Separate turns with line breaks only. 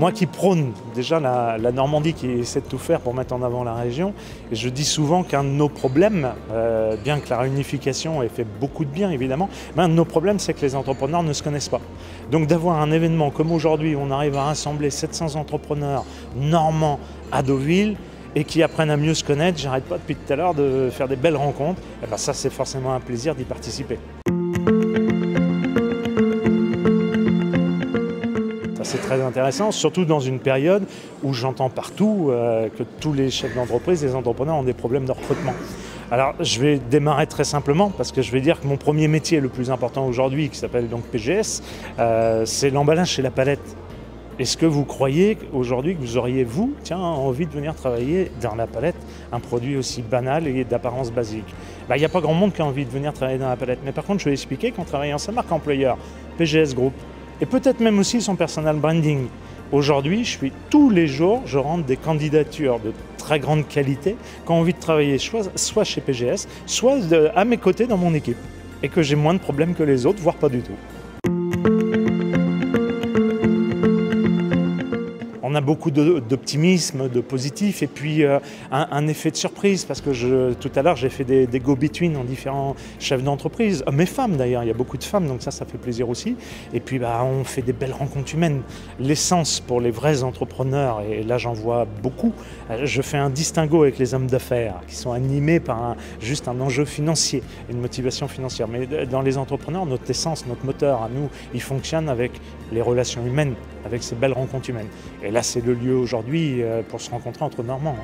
moi qui prône déjà la Normandie, qui essaie de tout faire pour mettre en avant la région, et je dis souvent qu'un de nos problèmes, bien que la réunification ait fait beaucoup de bien évidemment, mais un de nos problèmes c'est que les entrepreneurs ne se connaissent pas. Donc d'avoir un événement comme aujourd'hui où on arrive à rassembler 700 entrepreneurs normands à Deauville, et qui apprennent à mieux se connaître, j'arrête pas depuis tout à l'heure de faire des belles rencontres, et ben ça c'est forcément un plaisir d'y participer. C'est très intéressant, surtout dans une période où j'entends partout que tous les chefs d'entreprise, les entrepreneurs ont des problèmes de recrutement. Alors je vais démarrer très simplement parce que je vais dire que mon premier métier le plus important aujourd'hui, qui s'appelle donc PGS, c'est l'emballage chez La Palette. Est-ce que vous croyez aujourd'hui que vous auriez, vous, envie de venir travailler dans La Palette, un produit aussi banal et d'apparence basique? Il n'y a pas grand monde qui a envie de venir travailler dans La Palette. Mais par contre, je vais expliquer qu'en travaillant sa marque employeur, PGS Group, et peut-être même aussi son personal branding. Aujourd'hui, tous les jours, je rentre des candidatures de très grande qualité qui ont envie de travailler soit chez PGS, soit à mes côtés dans mon équipe. Et que j'ai moins de problèmes que les autres, voire pas du tout. On a beaucoup d'optimisme, de positif, et puis un effet de surprise, parce que tout à l'heure j'ai fait des go-between en différents chefs d'entreprise, hommes et femmes d'ailleurs, il y a beaucoup de femmes, donc ça fait plaisir aussi. Et puis on fait des belles rencontres humaines. L'essence pour les vrais entrepreneurs, et là j'en vois beaucoup, je fais un distinguo avec les hommes d'affaires, qui sont animés par juste un enjeu financier, une motivation financière. Mais dans les entrepreneurs, notre essence, notre moteur à nous, il fonctionne avec les relations humaines, avec ces belles rencontres humaines. Et là, c'est le lieu aujourd'hui pour se rencontrer entre Normands.